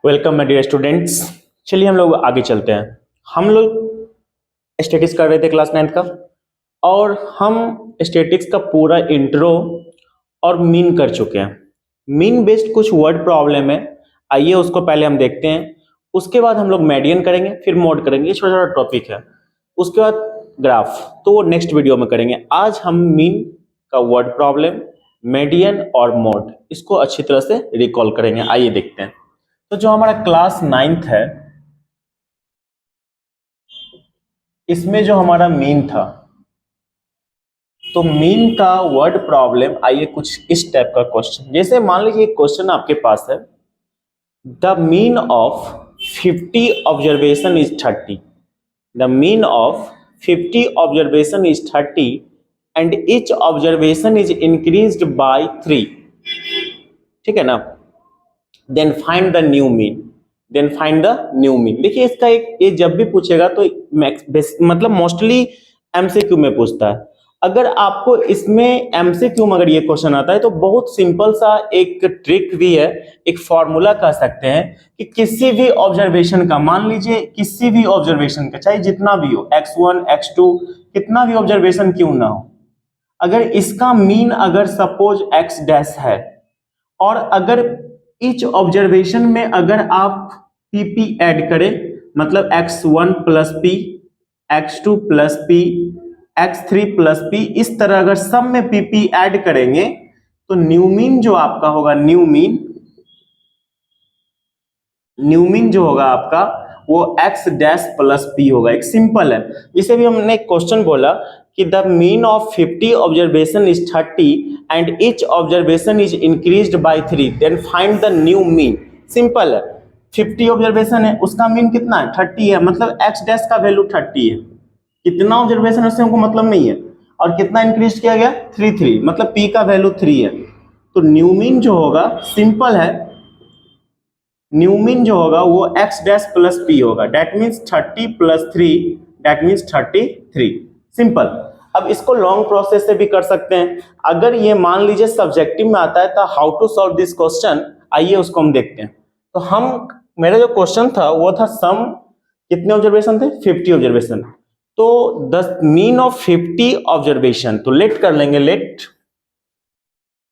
Welcome my dear students. चलिए हम लोग आगे चलते हैं। हम लोग स्टैटिक्स कर रहे थे क्लास 9 का, और हम स्टैटिक्स का पूरा इंट्रो और मीन कर चुके हैं। मीन बेस्ड कुछ वर्ड प्रॉब्लम है, आइए उसको पहले हम देखते हैं। उसके बाद हम लोग मेडियन करेंगे, फिर मोड करेंगे। ये छोटा छोटा टॉपिक है। उसके बाद ग्राफ, तो वो नेक्स्ट वीडियो में करेंगे। आज हम मीन का वर्ड प्रॉब्लम, मेडियन और मोड, इसको अच्छी तरह से रिकॉल करेंगे। आइए देखते हैं। तो जो हमारा क्लास 9th है, इसमें जो हमारा मीन था, तो मीन का वर्ड प्रॉब्लम, आइए कुछ इस टाइप का क्वेश्चन। जैसे मान लीजिए एक क्वेश्चन आपके पास है, the mean of 50 observation is 30। The mean of 50 observation is 30 and each observation is increased by 3। ठीक है ना? Then find the new mean. Then find the new mean. देखिए इसका एक, ये जब भी पूछेगा तो मतलब मोस्टली एमसीक्यू में पूछता है। अगर आपको इसमें एमसीक्यू में अगर ये क्वेश्चन आता है तो बहुत सिंपल सा एक ट्रिक भी है, एक फॉर्मूला कह सकते हैं कि किसी भी ऑब्जर्वेशन का, मान लीजिए किसी भी ऑब्जर्वेशन का, चाहे जितना भी हो, x1 x2, कितना भी ऑब्जर्वेशन क्यों ना हो, अगर इसका मीन अगर सपोज x डैश है, और अगर ईच ऑब्जर्वेशन में अगर आप पी ऐड करें, मतलब x1 plus P, x2 plus P, x3 plus P, इस तरह अगर सब में पी ऐड करेंगे तो न्यू मीन जो आपका होगा, न्यू मीन जो होगा आपका, वो x डैश प्लस पी होगा। एक सिंपल है। इसे भी हमने क्वेश्चन बोला कि the mean of 50 observation is 30 and each observation is increased by 3, then find the new mean. Simple है। 50 ऑब्जर्वेशन है, उसका मीन कितना है? 30 है, मतलब x डैश का वैल्यू 30 है। कितना ऑब्जर्वेशन है उससे हमको मतलब नहीं है, और कितना इंक्रीज किया गया? 3, मतलब p का वैल्यू 3 है। तो न्यू मीन जो होगा, सिंपल है, न्यू मीन जो होगा वो x डैश प्लस पी होगा। That means 30 plus 3, that means 33। Simple. अब इसको लॉन्ग प्रोसेस से भी कर सकते हैं। अगर ये मान लीजिए सब्जेक्टिव में आता है तो how to solve this question, आइए उसको हम देखते हैं। तो हम, मेरा जो क्वेश्चन था वो था सम, कितने ऑब्जर्वेशन थे? 50 ऑब्जर्वेशन। तो द मीन ऑफ 50 ऑब्जर्वेशन, तो लेट कर लेंगे, let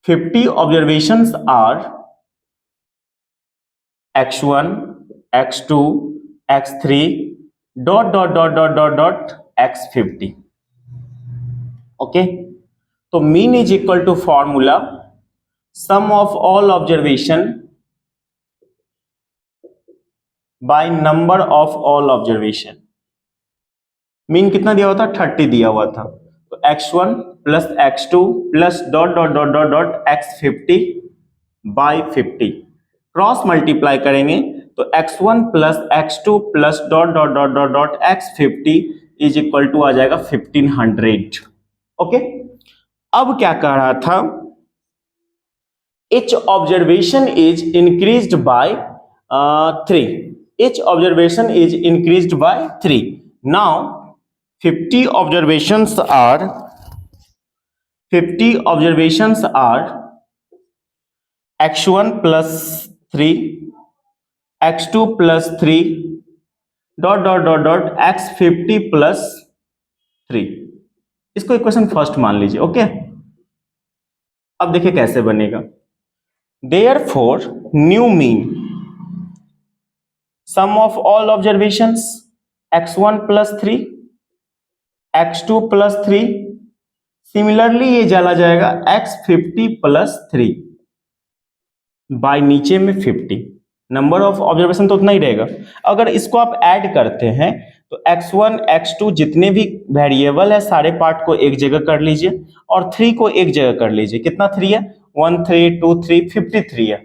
50 observations are x1 x2 x3 dot dot dot dot dot dot x50। Okay, तो mean is equal to formula sum of all observation by number of all observation. Mean कितना दिया हुआ था? 30 दिया हुआ था। तो x1 plus x2 plus dot dot dot dot dot x50 by 50, cross multiply करेंगे तो x1 plus x2 plus dot dot dot dot dot x50 is equal to आ जाएगा 1500। ओके, अब क्या कह रहा था? each observation is increased by 3, each observation is increased by 3। now 50 observations are x1 plus 3, x2 plus 3 dot dot dot dot x50 plus 3। इसको equation first मान लीजिए। ओके, अब देखिए कैसे बनेगा। Therefore new mean sum of all observations x1 plus 3, x2 plus 3, similarly ये चला जाएगा x50 प्लस 3 बाय नीचे में 50। नंबर ऑफ ऑब्जर्वेशन तो उतना ही रहेगा। अगर इसको आप ऐड करते हैं तो x1 x2 जितने भी वेरिएबल है सारे पार्ट को एक जगह कर लीजिए, और 3 को एक जगह कर लीजिए। कितना 3 है? 1 3 2 3 53 है।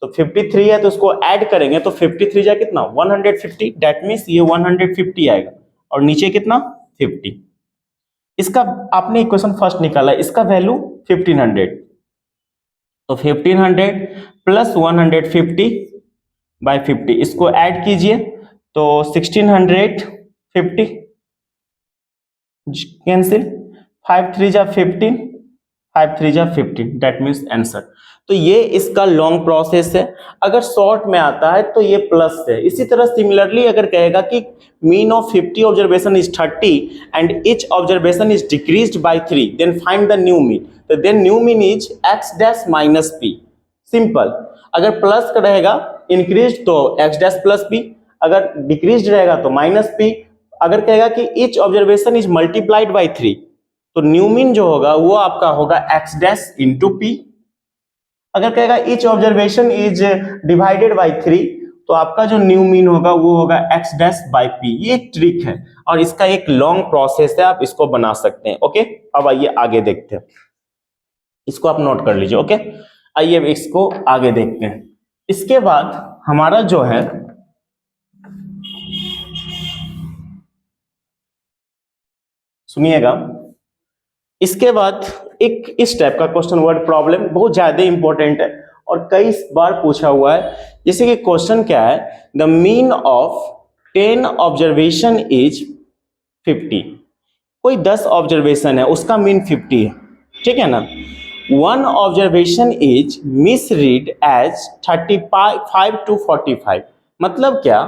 तो 53 है तो उसको ऐड करेंगे तो 53 जाए कितना? 150। दैट मीन्स ये 150 आएगा, और नीचे कितना? 50। इसका आपने इक्वेशन फर्स्ट निकाला, इसका वैल्यू 1500। तो 1500 प्लस 150 बाय 50, इसको ऐड कीजिए तो 1650 कैंसिल, 5 3 जा 15, 5 3 जा 15, दैट मीन्स आंसर। तो ये इसका लॉन्ग प्रोसेस है। अगर शॉर्ट में आता है तो ये प्लस है। इसी तरह सिमिलरली अगर कहेगा कि mean of 50 observation is 30 and each observation is decreased by 3, then find the new mean. तो then new mean is x dash minus p। Simple. अगर प्लस का रहेगा इंक्रीज तो x डैश प्लस p, अगर decrease रहेगा तो minus p। अगर कहेगा कि each observation is multiplied by 3, तो न्यू मीन जो होगा वो आपका होगा x डैश इंटू p। अगर कहेगा each observation is divided by 3, तो आपका जो न्यू मीन होगा वो होगा x डैश बाय p। ये एक ट्रिक है और इसका एक लॉन्ग प्रोसेस है, आप इसको बना सकते हैं। ओके, अब आइए आगे देखते हैं। इसको आप नोट कर लीजिए। ओके, आइए अब इसको आगे देखते हैं। इसके बाद हमारा जो है सुनिएगा, इसके बाद एक इस टाइप का क्वेश्चन वर्ड प्रॉब्लम बहुत ज्यादा इंपॉर्टेंट है और कई बार पूछा हुआ है। जैसे कि क्वेश्चन क्या है, the mean of 10 observation is 50। कोई 10 ऑब्जर्वेशन है, उसका मीन 50 है, ठीक है ना। One observation is misread as 35 to 45। मतलब क्या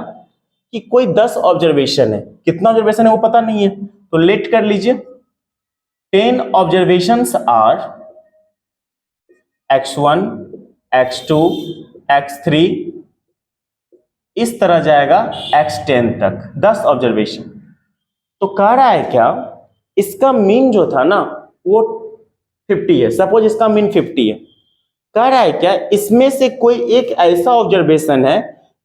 कि कोई 10 ऑब्जर्वेशन है, कितना ऑब्जर्वेशन है वो पता नहीं है, तो लेट कर लीजिए। 10 observations are x1 x2 x3, इस तरह जाएगा x10 तक 10 ऑब्जर्वेशन। तो कह रहा है क्या, इसका मीन जो था ना वो 50 है। सपोज इसका मीन 50 है। कह रहा है क्या, इसमें से कोई एक ऐसा ऑब्जर्वेशन है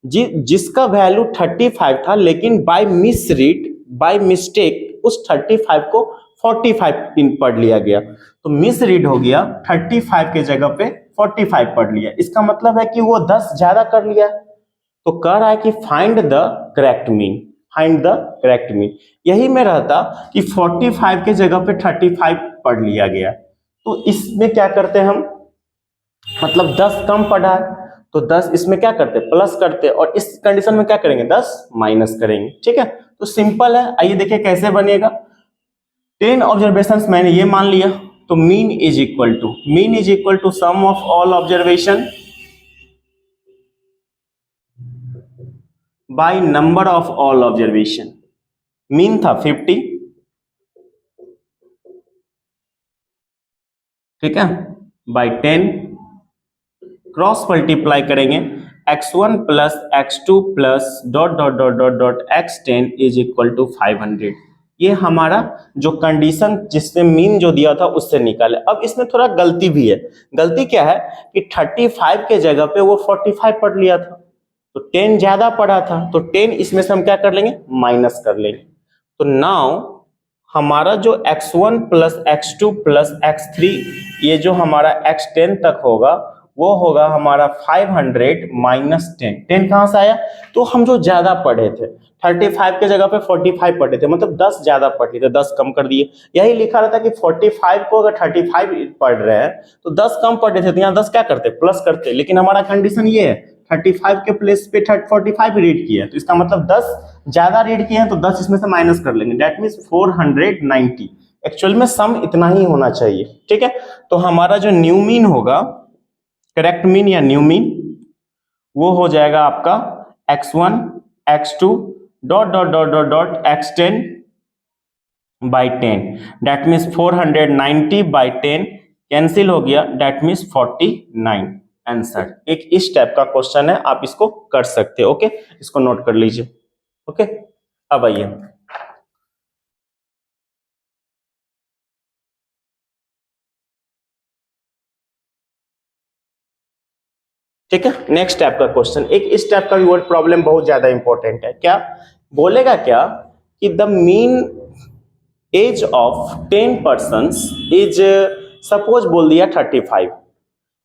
जिसका वैल्यू 35 था, लेकिन बाय मिसरीड, बाय मिस्टेक उस 35 को 45 इन पढ़ लिया गया। तो मिसरीड हो गया, 35 के जगह पे 45 पढ़ लिया। इसका मतलब है कि वो 10 ज्यादा कर लिया। तो कह रहा है कि find the correct mean, find the correct mean. यही में रहता कि 45 के जगह पे 35 पढ़ लिया गया, तो इसमें क्या करते हम, मतलब 10 कम पढ़ा है तो 10 इसमें क्या करते प्लस करते, और इस कंडीशन में क्या करेंगे 10 माइनस करेंगे। ठीक है, तो सिंपल है। आइए देखिए कैसे बनेगा। 10 ऑब्जर्वेशंस मैंने ये मान लिया, तो mean is equal to sum of all observation by number of all observation. Mean था 50, ठीक है, बाय 10, क्रॉस मल्टीप्लाई करेंगे x1 plus x2 plus dot dot dot dot dot x10 is equal to 500। ये हमारा जो कंडीशन जिसने mean जो दिया था उससे निकाले। अब इसमें थोड़ा गलती भी है। गलती क्या है कि 35 के जगह पे वो 45 पढ़ लिया था, तो 10 ज्यादा पढ़ा था, तो 10 इसमें से हम क्या कर लेंगे माइनस कर लेंगे। तो नाउ हमारा जो x1 plus x2 plus x3, ये जो हमारा x10 तक होगा वो होगा हमारा 500 माइनस 10। 10 कहां से आया, तो हम जो ज्यादा पढ़े थे 35 के जगह पे 45 पढ़े थे, मतलब 10 ज्यादा पढ़े थे, 10 कम कर दिए। यही लिखा रहता कि 45 को अगर 35 पढ़ रहे हैं तो 10 कम पढ़े थे, तो यहाँ 10 क्या करते प्लस करते। लेकिन हमारा कंडीशन ये है 35 के प्लेस पे 45 रीड किया, तो इसका मतलब 10 ज्यादा रीड किए हैं, तो 10 इसमें से माइनस कर लेंगे, दैट मीन्स 490। एक्चुअल में सम इतना ही होना चाहिए। ठीक है, तो हमारा जो न्यू मीन होगा, करेक्ट मीन या न्यू मीन, वो हो जाएगा आपका x1 x2 dot dot dot dot dot x10 by 10, that means 490 by 10 cancel हो गया, दैट मीन्स 49 आंसर। एक इस टाइप का क्वेश्चन है, आप इसको कर सकते हो। ओके, इसको नोट कर लीजिए। ओके, अब आइए ठीक है, नेक्स्ट टाइप का क्वेश्चन। एक इस टाइप का वर्ड प्रॉब्लम बहुत ज्यादा इंपॉर्टेंट है। क्या बोलेगा, क्या कि the mean age of 10 persons is, suppose बोल दिया 35।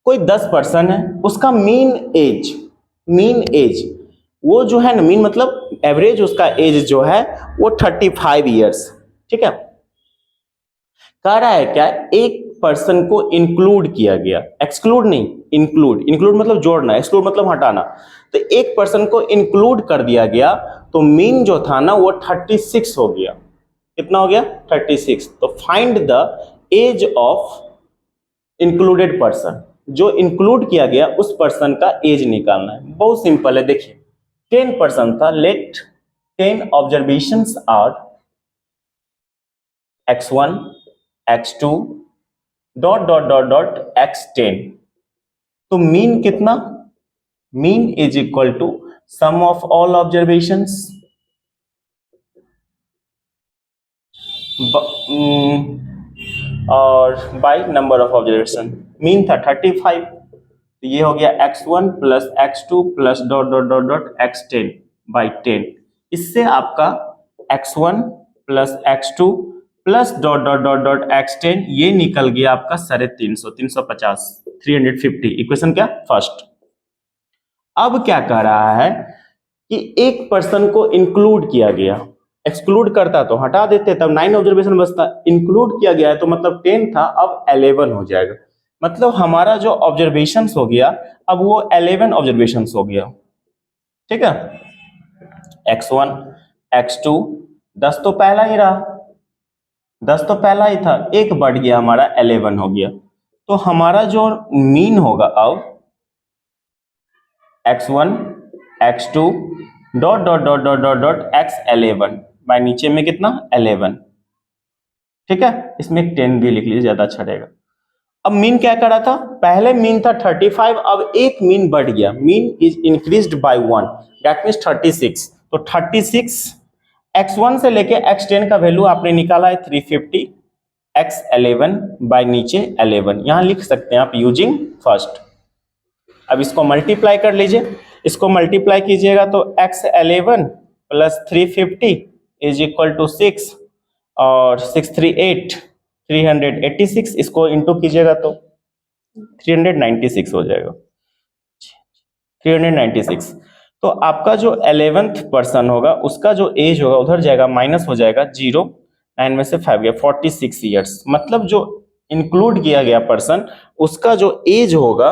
कोई 10 पर्सन है, उसका मीन एज वो जो है ना, मीन मतलब एवरेज उसका एज जो है वो 35 ईयर्स। ठीक है, कह रहा है क्या, एक पर्सन को इंक्लूड किया गया, एक्सक्लूड नहीं, इंक्लूड मतलब जोड़ना, एक्सक्लूड मतलब हटाना। तो एक पर्सन को इंक्लूड कर दिया गया, तो मीन जो था ना वो 36 हो गया। कितना हो गया 36। तो find the age of included person, जो इंक्लूड किया गया उस पर्सन का एज निकालना है। बहुत सिंपल है, देखिए 10 पर्सन था, let 10 observations are x1 x2 dot dot dot dot x10। तो मीन कितना, mean is equal to sum of all observations और by number of observation. Mean था 35, तो ये हो गया x1 plus x2 plus dot dot dot dot x10 by 10। इससे आपका x1 plus x2 plus dot dot dot dot x10 ये निकल गया आपका 350, 350, 350। इक्वेशन क्या, फर्स्ट। अब क्या कह रहा है कि एक पर्सन को इंक्लूड किया गया, एक्सक्लूड करता तो हटा देते, तब 9 ऑब्जर्वेशन बचता। इंक्लूड किया गया है तो मतलब 10 था, अब 11 हो जाएगा। मतलब हमारा जो ऑब्जर्वेशंस हो गया अब वो 11 ऑब्जर्वेशंस हो गया। ठीक है, x1 x2 10 तो पहला ही रहा, 10 तो पहला ही था, एक बढ़ गया हमारा 11 हो गया। तो हमारा जो मीन होगा अब x1 x2 dot dot dot dot dot dot x11 by नीचे में कितना 11। ठीक है, इसमें 10 भी लिख लीजिए, ज्यादा अच्छा रहेगा। अब मीन क्या करा था, पहले मीन था 35, अब एक मीन बढ़ गया, mean is increased bye 1, that means 36। तो 36 x1 से लेके x10 का वैल्यू आपने निकाला है 350, x11 बाय नीचे 11 यहां लिख सकते हैं आप यूजिंग फर्स्ट। अब इसको मल्टीप्लाई कर लीजिए, इसको मल्टीप्लाई कीजिएगा तो x11 plus 350 is equal to 6 और 638 386, इसको इंटू कीजिएगा तो 396 हो जाएगा, 396। तो आपका जो 11th पर्सन होगा उसका जो एज होगा उधर जाएगा, माइनस हो जाएगा 0, 9 में से 5 गया 46 ईयर्स। मतलब जो इंक्लूड किया गया पर्सन उसका जो एज होगा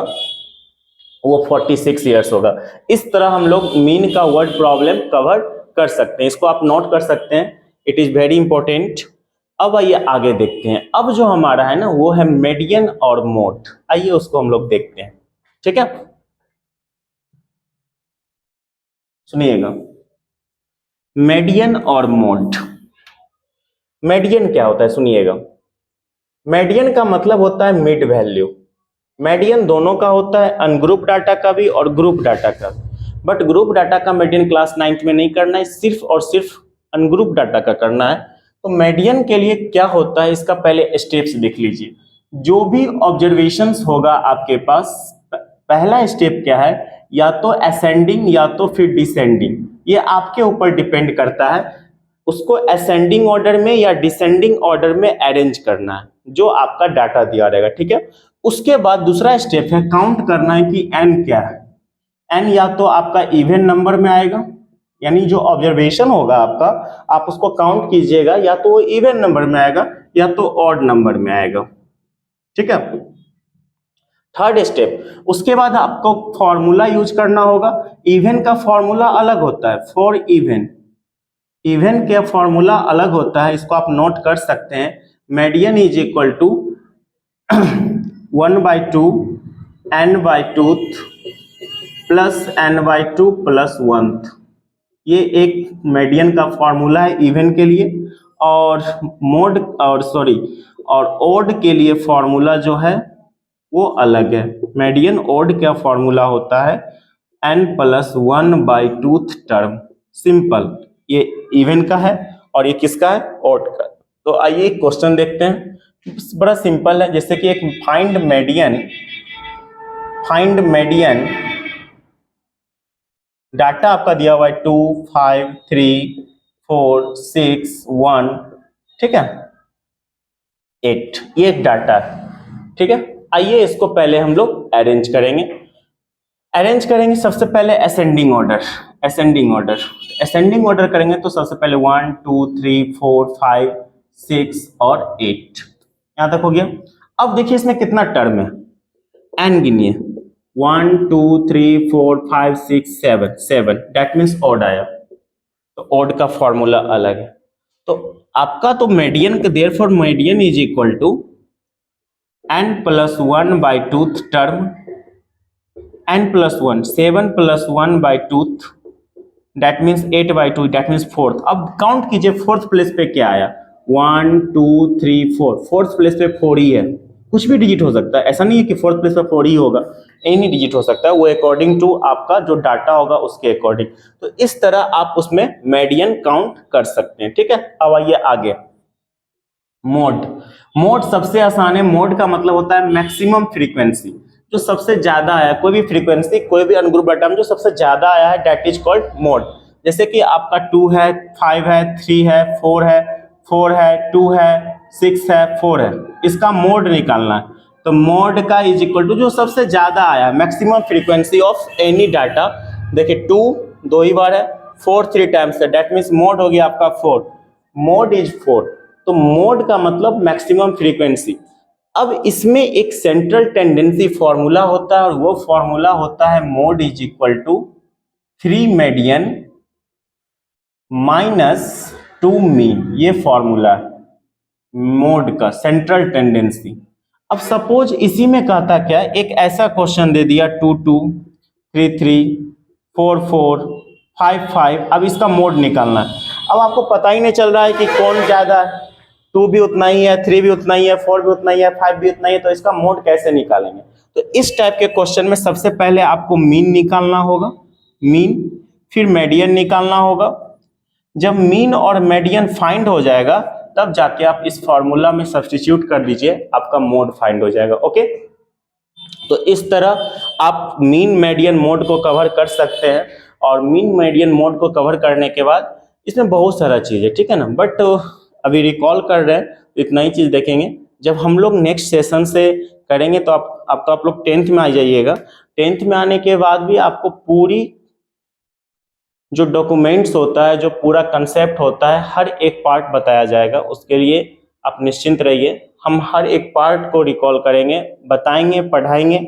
वो 46 ईयर्स होगा। इस तरह हम लोग मीन का वर्ड प्रॉब्लम कवर कर सकते हैं, इसको आप नोट कर सकते हैं, इट इज वेरी इंपॉर्टेंट। अब आइए आगे देखते हैं, अब जो हमारा है ना वो है मीडियन और मोड, आइए उसको हम लोग देखते हैं। ठीक है, सुनिएगा, मीडियन और मोड। मीडियन क्या होता है सुनिएगा, मीडियन का मतलब होता है मिड वैल्यू। मीडियन दोनों का होता है, अनग्रुप डाटा का भी और ग्रुप डाटा का भी। बट ग्रुप डाटा का मीडियन क्लास 9th में नहीं करना है, सिर्फ और सिर्फ अनग्रुप डाटा का करना है। तो मीडियन के लिए क्या होता है इसका पहले स्टेप्स देख लीजिए। जो भी ऑब्जर्वेशंस होगा आपके पास, पहला स्टेप क्या है, या तो असेंडिंग या तो फिर डिसेंडिंग, ये आपके ऊपर डिपेंड करता है। उसको असेंडिंग ऑर्डर में या डिसेंडिंग ऑर्डर में अरेंज करना है, जो आपका डाटा दिया रहेगा। ठीक है, उसके बाद दूसरा स्टेप है काउंट करना है कि एन क्या है। एन या तो आपका इवन नंबर में आएगा, यानी जो ऑब्जर्वेशन होगा आपका आप उसको काउंट कीजिएगा, या तो वो इवन नंबर में आएगा या तो ऑड नंबर में आएगा। ठीक है, थर्ड स्टेप, उसके बाद आपको फॉर्मूला यूज करना होगा। इवन का फॉर्मूला अलग होता है, फॉर इवन, इवन का फॉर्मूला अलग होता है, इसको आप नोट कर सकते हैं। Median is equal to 1/2 n/2 plus n/2 plus 1, ये एक मीडियन का फॉर्मूला है इवन के लिए। और मोड और सॉरी और ओड के लिए फॉर्मूला जो है वो अलग है। मीडियन ओड का फॉर्मूला होता है n+1/2 टर्म, सिंपल। ये इवन का है और ये किसका है, ओड का। तो आइए क्वेश्चन देखते हैं, बड़ा सिंपल है। जैसे कि एक find median, find median data आपका दिया हुआ है 2 5 3 4 6 1, ठीक है 8, ये एक डाटा है। ठीक है, आइए इसको पहले हम लोग अरेंज करेंगे। अरेंज करेंगे सबसे पहले ascending order, ascending order, ascending order करेंगे तो सबसे पहले 1 2 3 4 5 6 और 8, यहां तक हो गया। अब देखिए इसमें कितना टर्म है, एन गिनिए, 1 2 3 4 5 6 7, 7 दैट मीन्स ऑड आया, तो ऑड का फॉर्मूला अलग है। तो आपका तो median, therefore median is equal to n+1/2 term, n+1 7+1/2 that means 8/2 that means fourth. अब काउंट कीजिए फोर्थ प्लेस पे क्या आया, 1 2 3 4, फोर्थ प्लेस पे 4 ही है। कुछ भी डिजिट हो सकता है, ऐसा नहीं है कि फोर्थ प्लेस पे 4 ही होगा, एनी डिजिट हो सकता है, वो अकॉर्डिंग टू आपका जो डाटा होगा उसके अकॉर्डिंग। तो इस तरह आप उसमें मेडियन काउंट कर सकते हैं। ठीक है, अब आइए आगे। मोड, मोड सबसे आसान है। मोड का मतलब होता है मैक्सिमम फ्रीक्वेंसी, जो सबसे ज्यादा आया, कोई भी फ्रीक्वेंसी, कोई भी अनग्रुप डाटा में जो सबसे ज्यादा आया है, दैट इज कॉल्ड मोड। जैसे कि आपका 2 है, 5 है, 3 है, 4 है, 4 है, 2 है, 6 है, 4 है, इसका मोड निकालना है। तो मोड का इज इक्वल टू जो सबसे ज्यादा आया, maximum frequency of any data. देखिए 2 दो ही बार है, 4 3 टाइम्स है, दैट मीन्स मोड हो गया आपका 4, मोड इज 4। तो मोड का मतलब मैक्सिमम फ्रीक्वेंसी। अब इसमें एक सेंट्रल टेंडेंसी फॉर्मूला होता है, और वो फॉर्मूला होता है mode is equal to 3 median -2 mean. ये फॉर्मूला है मोड का, सेंट्रल टेंडेंसी। अब सपोज इसी में कहता क्या है, एक ऐसा क्वेश्चन दे दिया 2 2 3 3 4 4 5 5, अब इसका मोड निकालना है। अब आपको पता ही नहीं चल रहा है कि कौन ज्यादा है, 2 भी उतना ही है, 3 भी उतना ही है, 4 भी उतना ही है, 5 भी उतना ही है, तो इसका मोड कैसे निकालेंगे? तो इस टाइप के क्वेश्चन में सबसे पहले आपको मीन निकालना होगा, मीन, फिर मेडियन निकालना होगा। जब मीन और मेडियन फाइंड हो जाएगा, तब जाके आप इस फॉर्मूला में सब्स्टिट्यूट कर दीजिए, आपका मोड फाइंड हो जाएगा। ओके, तो इस तरह आप मीन मेडियन मोड को कवर कर सकते हैं। और मीन मेडियन मोड को कवर करने के बाद इसमें बहुत सारा चीज़ है, ठीक है ना, बट अभी रिकॉल कर रहे हैं तो इतना ही चीज़ देखेंगे। जब हम लोग नेक्स्ट सेशन से करेंगे तो आप लोग 10th में आ जाइएगा। 10th में आने के बाद भी आपको पूरी जो डॉक्यूमेंट्स होता है, जो पूरा कंसेप्ट होता है, हर एक पार्ट बताया जाएगा। उसके लिए आप निश्चिंत रहिए, हम हर एक पार्ट को रिकॉल करेंगे, बताएंगे, पढ़ाएंगे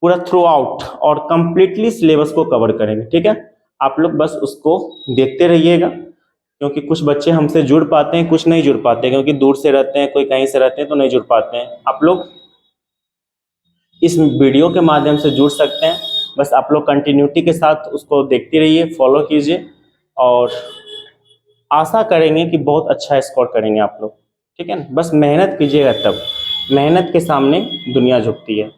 पूरा थ्रू आउट, और कंप्लीटली सिलेबस को कवर करेंगे। ठीक है, आप लोग बस उसको देखते रहिएगा, क्योंकि कुछ बच्चे हमसे जुड़ पाते हैं, कुछ नहीं जुड़ पाते, क्योंकि दूर से रहते हैं, कोई कहीं से रहते हैं तो नहीं जुड़ पाते हैं। आप लोग इस वीडियो के माध्यम से जुड़ सकते हैं, बस आप लोग कंटिन्यूटी के साथ उसको देखते रहिए, फॉलो कीजिए, और आशा करेंगे कि बहुत अच्छा स्कोर करेंगे आप लोग। ठीक है ना, बस मेहनत कीजिएगा, तब मेहनत के सामने दुनिया झुकती है।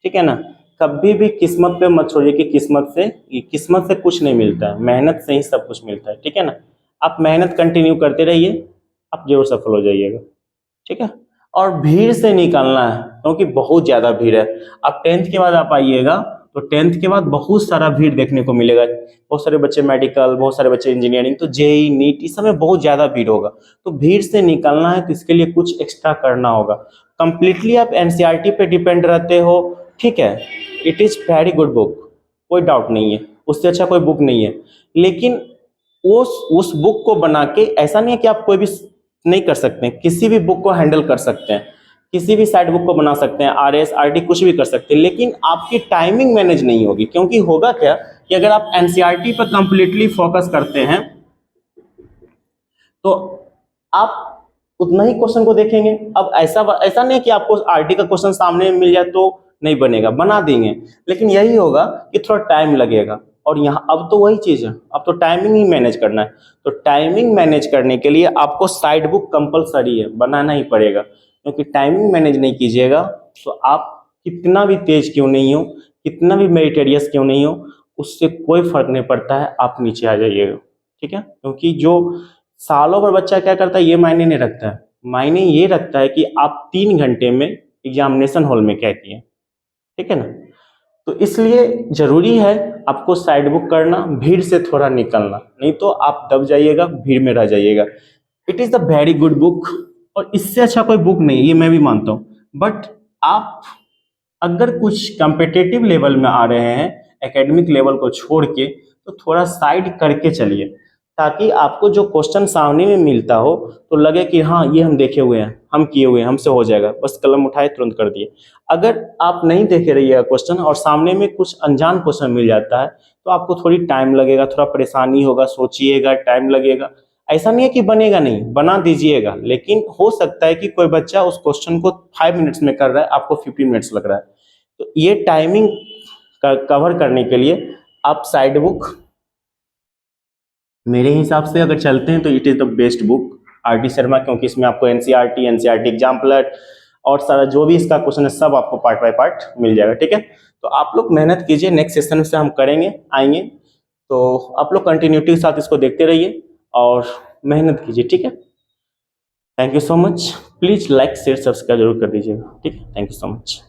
ठीक है ना, कभी भी किस्मत पे मत छोड़िए कि किस्मत से कुछ नहीं मिलता है, मेहनत से ही सब कुछ मिलता है। ठीक है ना, आप मेहनत कंटिन्यू करते रहिए, आप जरूर सफल हो जाइएगा। ठीक है, और भीड़ से निकलना है, क्योंकि बहुत ज़्यादा भीड़ है। अब 10th के बाद आप आइएगा तो 10th के बाद बहुत सारा भीड़ देखने को मिलेगा, बहुत सारे बच्चे मेडिकल, बहुत सारे बच्चे इंजीनियरिंग, तो जेई नीट, इस समय बहुत ज़्यादा भीड़ होगा। तो भीड़ से निकलना है तो इसके लिए कुछ एक्स्ट्रा करना होगा। कंप्लीटली आप एनसीईआरटी पे डिपेंड रहते हो, ठीक है, it is very good book, कोई डाउट नहीं है, उससे अच्छा कोई बुक नहीं है। लेकिन उस बुक को बना के, ऐसा नहीं है कि आप कोई भी नहीं कर सकते हैं, किसी भी बुक को हैंडल कर सकते हैं, किसी भी साइड बुक को बना सकते हैं, आरएस आरटी कुछ भी कर सकते हैं, लेकिन आपकी टाइमिंग मैनेज नहीं होगी। क्योंकि होगा क्या कि अगर आप एनसीईआरटी पर कंप्लीटली फोकस करते हैं तो आप उतना ही क्वेश्चन को देखेंगे। अब ऐसा नहीं कि आपको आरटी का क्वेश्चन सामने मिल जाए तो नहीं बनेगा, बना देंगे, लेकिन यही होगा कि थोड़ा टाइम लगेगा। और यहाँ अब तो वही चीज़ है, अब तो टाइमिंग ही मैनेज करना है। तो टाइमिंग मैनेज करने के लिए आपको साइड बुक कंपलसरी है, बनाना ही पड़ेगा, क्योंकि टाइमिंग मैनेज नहीं कीजिएगा तो आप कितना भी तेज क्यों नहीं हो, कितना भी मेरिटेरियस क्यों नहीं हो, उससे कोई फर्क नहीं पड़ता है, आप नीचे आ जाइएगा। ठीक है, क्योंकि जो सालों भर बच्चा क्या करता है ये मायने नहीं रखता है, मायने ये रखता है कि आप 3 घंटे में एग्जामिनेशन हॉल में क्या किए। ठीक है ना, तो इसलिए जरूरी है आपको साइड बुक करना, भीड़ से थोड़ा निकलना, नहीं तो आप दब जाइएगा, भीड़ में रह जाइएगा। It is the very good book, और इससे अच्छा कोई बुक नहीं, ये मैं भी मानता हूँ। बट आप अगर कुछ कम्पिटिटिव लेवल में आ रहे हैं, एकेडमिक लेवल को छोड़ के, तो थोड़ा साइड करके चलिए, ताकि आपको जो क्वेश्चन सामने में मिलता हो तो लगे कि हाँ ये हम देखे हुए हैं, हम किए हुए हैं, हमसे हो जाएगा, बस कलम उठाए तुरंत कर दिए। अगर आप नहीं देखे रहिएगा क्वेश्चन और सामने में कुछ अनजान क्वेश्चन मिल जाता है तो आपको थोड़ी टाइम लगेगा, थोड़ा परेशानी होगा, सोचिएगा, टाइम लगेगा। ऐसा नहीं है कि बनेगा नहीं, बना दीजिएगा, लेकिन हो सकता है कि कोई बच्चा उस क्वेश्चन को 5 मिनट्स में कर रहा है, आपको 15 मिनट्स लग रहा है। तो ये टाइमिंग का कवर करने के लिए आप साइड बुक, मेरे हिसाब से अगर चलते हैं तो it is the best book R T. Sharma, क्योंकि इसमें आपको एनसीईआरटी एग्जाम्पलर और सारा जो भी इसका क्वेश्चन है सब आपको पार्ट बाय पार्ट मिल जाएगा। ठीक है, तो आप लोग मेहनत कीजिए, नेक्स्ट सेशन से हम करेंगे आएंगे, तो आप लोग कंटिन्यूटी के साथ इसको देखते रहिए और मेहनत कीजिए। ठीक है, thank you so much. Please like share subscribe जरूर कर दीजिएगा। ठीक है, थैंक यू सो मच।